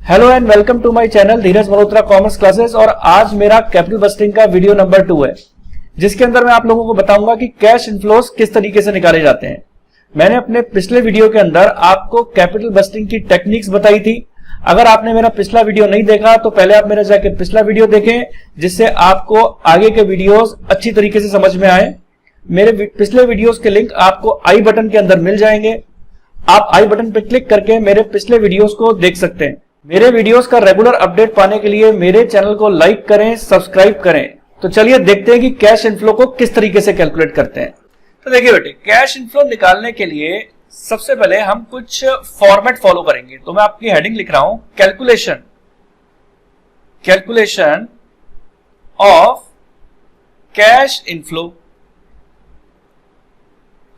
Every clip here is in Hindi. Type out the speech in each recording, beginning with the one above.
Hello and welcome to my channel Dheeraj Malhotra commerce classes. और आज मेरा कैपिटल बस्टिंग का वीडियो नंबर 2 है, जिसके अंदर मैं आप लोगों को बताऊंगा कि कैश इनफ्लोस किस तरीके से निकाले जाते हैं। मैंने अपने पिछले वीडियो के अंदर आपको कैपिटल बस्टिंग की टेक्निक्स बताई थी। अगर आपने मेरा पिछला वीडियो नहीं देखा तो पहले आप मेरा जाके पिछला वीडियो देखें, जिससे आपको आगे के वीडियोस अच्छी तरीके से समझ में आए। मेरे पिछले वीडियोस के लिंक आपको आई बटन के अंदर मिल जाएंगे। आप आई बटन पर क्लिक करके मेरे पिछले वीडियोस को देख सकते हैं। मेरे वीडियोस का रेगुलर अपडेट पाने के लिए मेरे चैनल को लाइक करें, सब्सक्राइब करें। तो चलिए देखते हैं कि कैश इनफ्लो को किस तरीके से कैलकुलेट करते हैं। तो देखिए बेटे, कैश इनफ्लो निकालने के लिए सबसे पहले हम कुछ फॉर्मेट फॉलो करेंगे। तो मैं आपकी हेडिंग लिख रहा हूं, कैलकुलेशन ऑफ कैश इनफ्लो।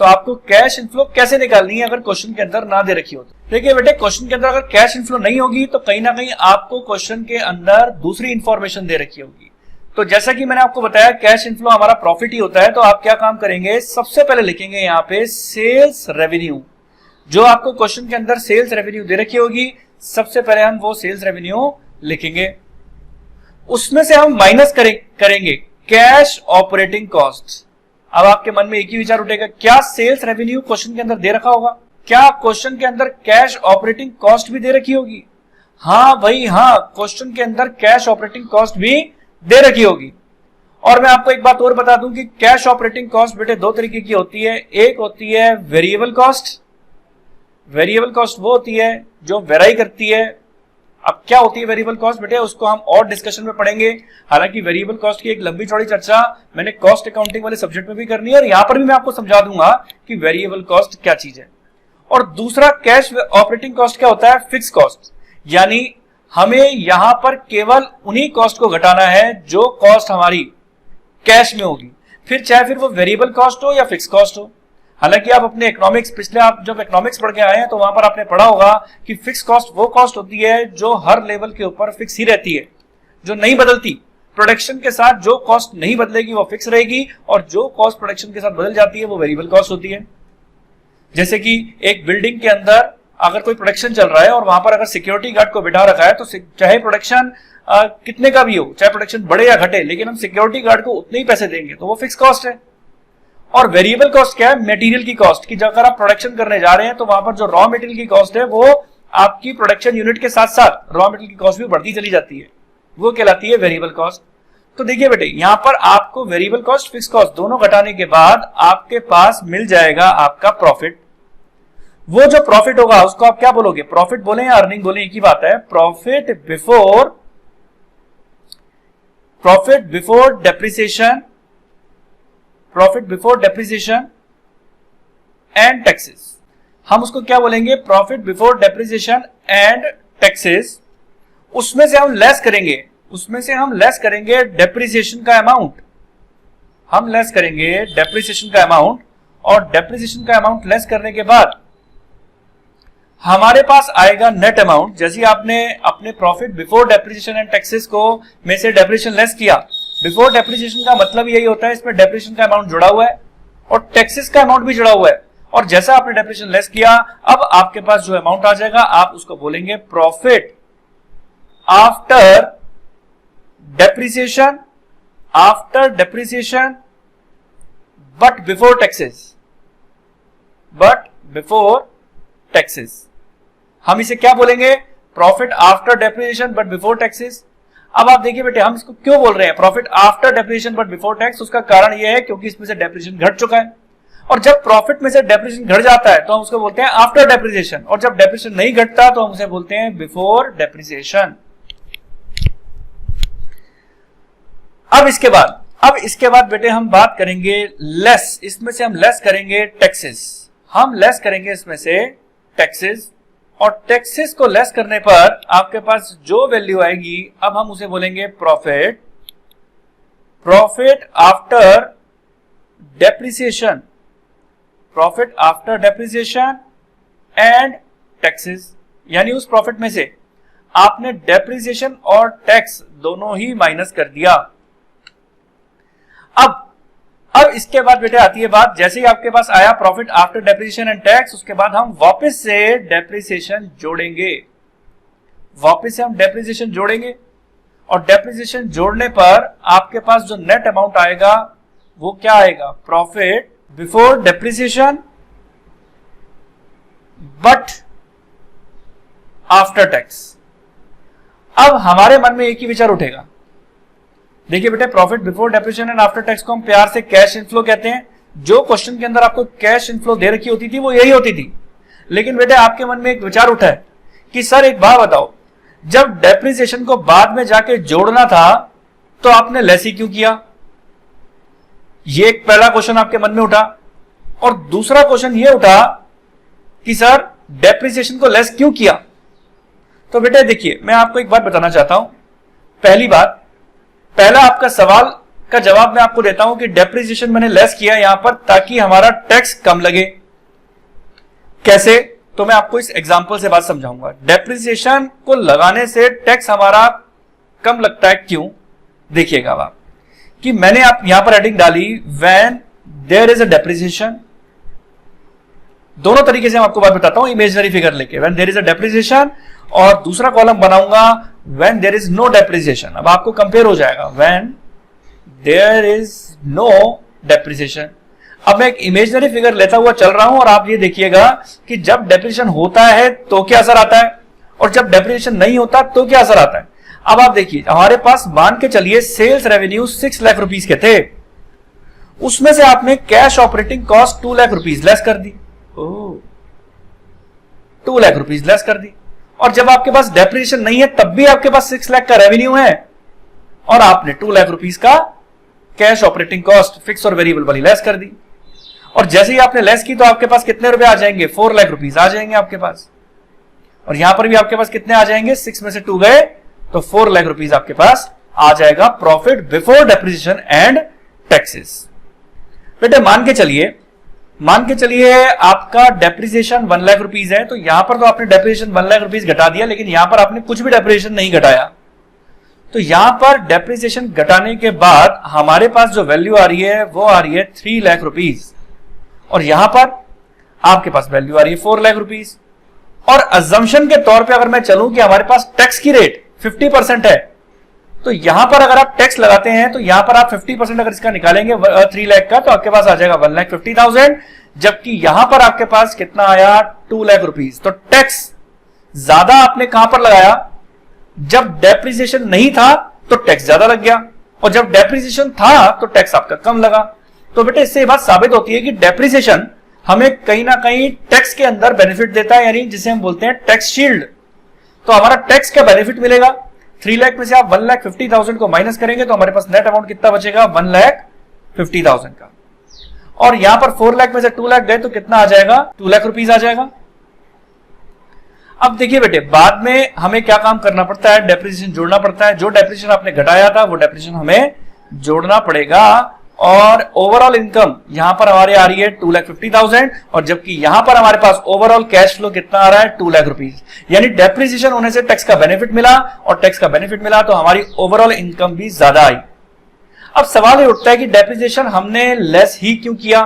तो आपको कैश इनफ्लो कैसे निकालनी है अगर क्वेश्चन के अंदर ना दे रखी हो तो। देखिए बेटे, क्वेश्चन के अंदर अगर कैश इनफ्लो नहीं होगी तो कहीं ना कहीं आपको क्वेश्चन के अंदर दूसरी इंफॉर्मेशन दे रखी होगी। तो जैसा कि मैंने आपको बताया, कैश इनफ्लो हमारा प्रॉफिट ही होता है। तो आप क्या काम करेंगे, सबसे पहले लिखेंगे यहाँ पे सेल्स रेवेन्यू। जो आपको क्वेश्चन के अंदर सेल्स रेवेन्यू दे रखी होगी, सबसे पहले हम वो सेल्स रेवेन्यू लिखेंगे। उसमें से हम माइनस करेंगे कैश ऑपरेटिंग कॉस्ट। अब आपके मन में एक ही विचार उठेगा, क्या सेल्स रेवेन्यू क्वेश्चन के अंदर दे रखा होगा? क्या क्वेश्चन के अंदर कैश ऑपरेटिंग कॉस्ट भी दे रखी होगी? हाँ भाई हाँ, क्वेश्चन के अंदर कैश ऑपरेटिंग कॉस्ट भी दे रखी होगी। और मैं आपको एक बात और बता दूं कि कैश ऑपरेटिंग कॉस्ट बेटे दो तरीके की होती है। एक होती है वेरिएबल कॉस्ट। वेरिएबल कॉस्ट वो होती है जो वेराई करती है। अब क्या होती है वेरिएबल कॉस्ट बेटे, उसको हम और डिस्कशन में पढ़ेंगे। हालांकि वेरिएबल कॉस्ट की एक लंबी चौड़ी चर्चा मैंने कॉस्ट अकाउंटिंग वाले सब्जेक्ट में भी करनी है, और यहां पर भी मैं आपको समझा दूंगा कि वेरिएबल कॉस्ट क्या चीज है। और दूसरा कैश ऑपरेटिंग कॉस्ट क्या होता है, फिक्स कॉस्ट। यानी हमें यहां पर केवल उन्हीं कॉस्ट को घटाना है जो कॉस्ट हमारी कैश में होगी, फिर वो वेरिएबल कॉस्ट हो या फिक्स कॉस्ट हो। हालांकि आप अपने इकोनॉमिक्स, पिछले आप जब इकोनॉमिक्स पढ़ के आए हैं तो वहां पर आपने पढ़ा होगा कि फिक्स कॉस्ट वो कॉस्ट होती है जो हर लेवल के ऊपर फिक्स ही रहती है, जो नहीं बदलती। प्रोडक्शन के साथ जो कॉस्ट नहीं बदलेगी वो फिक्स रहेगी, और जो कॉस्ट प्रोडक्शन के साथ बदल जाती है वो वेरिएबल कॉस्ट होती है। जैसे कि एक बिल्डिंग के अंदर अगर कोई प्रोडक्शन चल रहा है और वहां पर अगर सिक्योरिटी गार्ड को बिठा रखा है, तो चाहे प्रोडक्शन कितने का भी हो, चाहे प्रोडक्शन बढ़े या घटे, लेकिन हम सिक्योरिटी गार्ड को उतने ही पैसे देंगे, तो वो फिक्स कॉस्ट है। और वेरिएबल कॉस्ट क्या है, मटेरियल की कॉस्ट की। जब अगर आप प्रोडक्शन करने जा रहे हैं तो वहां पर जो रॉ मटेरियल की कॉस्ट है वो आपकी प्रोडक्शन यूनिट के साथ साथ रॉ मटेरियल की कॉस्ट भी बढ़ती चली जाती है, वो कहलाती है वेरिएबल कॉस्ट। तो देखिए बेटे, यहां पर आपको वेरिएबल कॉस्ट, फिक्स कॉस्ट दोनों घटाने के बाद आपके पास मिल जाएगा आपका प्रॉफिट। वो जो प्रॉफिट होगा उसको आप क्या बोलोगे, प्रॉफिट बोले या अर्निंग बोले, एक ही बात है। Profit before depreciation, profit before depreciation and taxes. हम उसको क्या बोलेंगे, profit before depreciation and taxes. उसमें से हम लेस करेंगे डेप्रिसिएशन का अमाउंट। हम लेस करेंगे डेप्रिसिएशन का अमाउंट, और डेप्रिसिएशन का अमाउंट लेस करने के बाद हमारे पास आएगा नेट अमाउंट। जैसे आपने अपने profit before depreciation and taxes को में से डेप्रिसिएशन लेस किया। बिफोर डेप्रिसिएशन का मतलब यही होता है, इसमें डेप्रिसिएशन का अमाउंट जुड़ा हुआ है और टैक्सेस का अमाउंट भी जुड़ा हुआ है। और जैसा आपने डेप्रिसिएशन लेस किया, अब आपके पास जो अमाउंट आ जाएगा आप उसको बोलेंगे profit after depreciation, but before taxes. हम इसे क्या बोलेंगे, profit after depreciation but before taxes. अब आप देखिए बेटे, हम इसको क्यों बोल रहे हैं profit after depreciation but before tax. उसका कारण यह है क्योंकि इसमें से डेप्रिसिएशन घट चुका है, और जब प्रॉफिट में से डेप्रिसिएशन घट जाता है तो हम उसको बोलते हैं आफ्टर डेप्रिसिएशन, और जब डेप्रिसिएशन नहीं घटता तो हम उसे बोलते हैं बिफोर डेप्रिसिएशन। अब इसके बाद बेटे हम बात करेंगे लेस। इसमें से हम लेस करेंगे टैक्सेस। हम लेस करेंगे इसमें से टैक्सेस, और टैक्सेस को लेस करने पर आपके पास जो वैल्यू आएगी, अब हम उसे बोलेंगे profit after depreciation and taxes. यानी उस प्रॉफिट में से आपने डेप्रिसिएशन और टैक्स दोनों ही माइनस कर दिया। अब इसके बाद बेटे आती है बात, जैसे ही आपके पास आया profit after depreciation and tax, उसके बाद हम वापस से डेप्रिसिएशन जोड़ेंगे। वापस से हम डेप्रिसिएशन जोड़ेंगे और डेप्रिसिएशन जोड़ने पर आपके पास जो नेट अमाउंट आएगा वो क्या आएगा, profit before depreciation but after tax. अब हमारे मन में एक ही विचार उठेगा, देखिए बेटे profit before depreciation and after tax को हम प्यार से कैश इनफ्लो कहते हैं। जो क्वेश्चन के अंदर आपको कैश इनफ्लो दे रखी होती थी वो यही होती थी। लेकिन बेटे आपके मन में एक विचार उठा है कि सर एक बात बताओ, जब डेप्रिसिएशन को बाद में जाके जोड़ना था तो आपने लेस ही क्यों किया? ये एक पहला क्वेश्चन आपके मन में उठा। और दूसरा क्वेश्चन ये उठा कि सर डेप्रिसिएशन को लेस क्यों किया? तो बेटे देखिए मैं आपको एक बात बताना चाहता हूं। पहली बात, पहला आपका सवाल का जवाब मैं आपको देता हूं कि डेप्रिसिएशन मैंने लेस किया यहां पर ताकि हमारा टैक्स कम लगे। कैसे? तो मैं आपको इस एग्जांपल से बात समझाऊंगा। डेप्रिसिएशन को लगाने से टैक्स हमारा कम लगता है, क्यों? देखिएगा आप कि मैंने आप यहां पर हेडिंग डाली when there is a depreciation. दोनों तरीके से मैं आपको बात बताता हूं, इमेजिनरी फिगर लेके, when there is a depreciation, और दूसरा कॉलम बनाऊंगा when there is no depreciation. अब आपको कंपेयर हो जाएगा when there is no depreciation. अब मैं एक इमेजिनरी फिगर लेता हुआ चल रहा हूं और आप ये देखिएगा कि जब डेप्रिसिएशन होता है तो क्या असर आता है और जब डेप्रिसिएशन नहीं होता तो क्या असर आता है। अब आप देखिए हमारे पास मान के चलिए सेल्स रेवेन्यू 6 लाख रुपीस के थे, उसमें से आपने cash operating cost 2 lakh rupees less कर दी। 2 लाख रुपीस लेस कर दी। और जब आपके पास डेप्रिसिएशन नहीं है तब भी आपके पास 6 लाख का रेवेन्यू है और आपने 2 लाख रुपीस का कैश ऑपरेटिंग कॉस्ट फिक्स और वेरिएबल वाली लेस कर दी। और जैसे ही आपने लेस की तो आपके पास कितने रुपए आ जाएंगे, 4 लाख रुपीस आ जाएंगे आपके पास। और यहां पर भी आपके पास कितने आ जाएंगे, 6 में से 2 गए तो 4 लाख रुपीस आपके पास आ जाएगा profit before depreciation and taxes. बेटे मान के चलिए आपका डेप्रिसिएशन 1 लाख रुपीस है, तो यहां पर तो आपने डेप्रिसिएशन 1 लाख रुपीस घटा दिया, लेकिन यहां पर आपने कुछ भी डेप्रिसिएशन नहीं घटाया। तो यहां पर डेप्रिसिएशन घटाने के बाद हमारे पास जो वैल्यू आ रही है वो आ रही है 3 लाख रुपीस और यहां पर आपके पास वैल्यू आ रही है 4 लाख रुपीस। और अजम्पशन के तौर पे अगर मैं चलूं कि हमारे पास टैक्स की रेट 50% है, तो यहां पर अगर आप टैक्स लगाते हैं तो यहां पर आप 50% अगर इसका निकालेंगे 3 लाख का तो आपके पास आ जाएगा 1,50,000, जबकि यहां पर आपके पास कितना आया 2 लाख रुपीस। तो टैक्स ज्यादा आपने कहां पर लगाया, जब डेप्रिसिएशन नहीं था तो टैक्स ज्यादा लग गया और जब डेप्रिसिएशन था तो टैक्स आपका कम लगा। तो बेटे इससे ये बात साबित होती है कि डेप्रिसिएशन हमें कहीं ना कहीं टैक्स के अंदर बेनिफिट देता है, यानी जिसे हम बोलते हैं टैक्स शील्ड। तो हमारा टैक्स का बेनिफिट मिलेगा। 3 लाख में से आप 1,50,000 को माइनस करेंगे तो हमारे पास नेट अमाउंट कितना बचेगा, 1,50,000 का। और यहां पर 4 लाख में से 2 लाख गए तो कितना आ जाएगा, 2 लाख रुपीस आ जाएगा। अब देखिए बेटे बाद में हमें क्या काम करना पड़ता है, डेप्रिसिएशन जोड़ना पड़ता है। जो डेप्रिसिएशन आपने घटाया था वो डेप्रिसिएशन हमें जोड़ना पड़ेगा। और ओवरऑल इनकम यहां पर हमारे आ रही है 2,50,000 और जबकि यहां पर हमारे पास ओवरऑल कैश फ्लो कितना आ रहा है, 2 लाख रुपीस। यानी डेप्रिसिएशन होने से टैक्स का बेनिफिट मिला और टैक्स का बेनिफिट मिला तो हमारी ओवरऑल इनकम भी ज्यादा आई। अब सवाल ये उठता है कि डेप्रिसिएशन हमने लेस ही क्यों किया,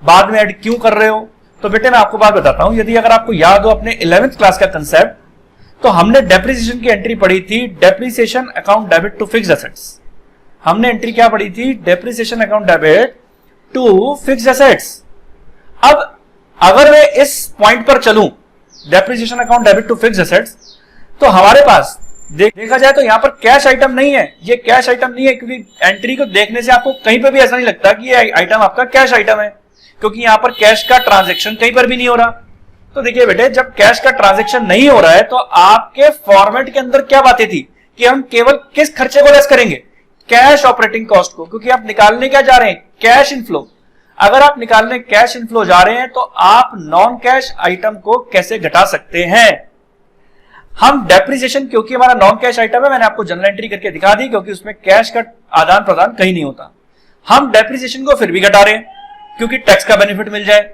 बाद में ऐड क्यों कर रहे हो। तो बेटे मैं आपको बात बताता हूं, यदि अगर आपको याद हो अपने 11th क्लास का कंसेप्ट, तो हमने डेप्रिसिएशन की एंट्री पढ़ी थी depreciation account debit to fixed assets. हमने एंट्री क्या पढ़ी थी, depreciation account debit to fixed assets. अब अगर मैं इस पॉइंट पर चलूं depreciation account debit to fixed assets, तो हमारे पास देखा जाए तो यहां पर कैश आइटम नहीं है। ये कैश आइटम नहीं है क्योंकि एंट्री को देखने से आपको कहीं पर भी ऐसा नहीं लगता कि ये आइटम आपका कैश आइटम है, क्योंकि यहां पर कैश का ट्रांजैक्शन कहीं पर भी नहीं हो रहा। तो देखिए बेटे जब कैश का ट्रांजैक्शन नहीं हो रहा है तो आपके फॉर्मेट के अंदर क्या बातें थी कि हम केवल किस खर्चे को लेस करेंगे, कैश ऑपरेटिंग कॉस्ट को, क्योंकि आप निकालने क्या जा रहे हैं, कैश इनफ्लो। अगर आप निकालने कैश इनफ्लो जा रहे हैं तो आप नॉन कैश आइटम को कैसे घटा सकते हैं। हम डेप्रिसिएशन क्योंकि हमारा नॉन कैश आइटम है, मैंने आपको जनरल एंट्री करके दिखा दी क्योंकि उसमें कैश का आदान प्रदान कहीं नहीं होता। हम डेप्रिसिएशन को फिर भी घटा रहे हैं क्योंकि टैक्स का बेनिफिट मिल जाए,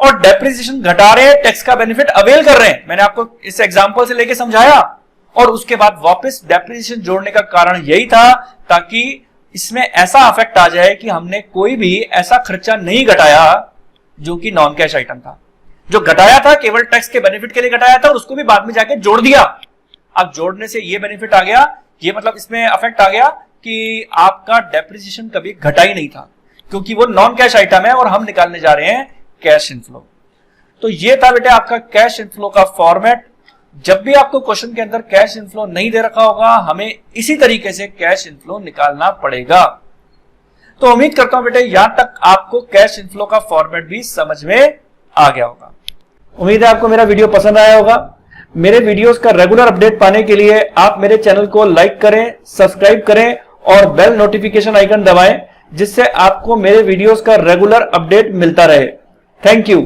और डेप्रिसिएशन घटा रहे हैं, टैक्स का बेनिफिट अवेल कर रहे हैं। मैंने आपको इस एग्जांपल से लेके समझाया और उसके बाद वापस डेप्रिसिएशन जोड़ने का कारण यही था ताकि इसमें ऐसा इफेक्ट आ जाए कि हमने कोई भी ऐसा खर्चा नहीं घटाया जो कि नॉन कैश आइटम था। जो घटाया था केवल टैक्स के बेनिफिट के लिए घटाया था और उसको भी बाद में जाके जोड़ दिया। अब जोड़ने से ये बेनिफिट आ गया, ये मतलब इसमें अफेक्ट आ गया कि आपका डेप्रिसिएशन कभी घटा ही नहीं था, क्योंकि वो नॉन कैश आइटम है और हम निकालने जा रहे हैं कैश इनफ्लो। तो ये था बेटे आपका कैश इनफ्लो का फॉर्मेट। जब भी आपको क्वेश्चन के अंदर कैश इनफ्लो नहीं दे रखा होगा, हमें इसी तरीके से कैश इनफ्लो निकालना पड़ेगा। तो उम्मीद करता हूं बेटे यहां तक आपको कैश इनफ्लो का फॉर्मेट भी समझ में आ गया होगा। उम्मीद है आपको मेरा वीडियो पसंद आया होगा। मेरे वीडियोस का रेगुलर अपडेट पाने के लिए आप मेरे चैनल को लाइक करें, सब्सक्राइब करें और बेल नोटिफिकेशन आइकन दबाएं, जिससे आपको मेरे वीडियोस का रेगुलर अपडेट मिलता रहे। Thank you.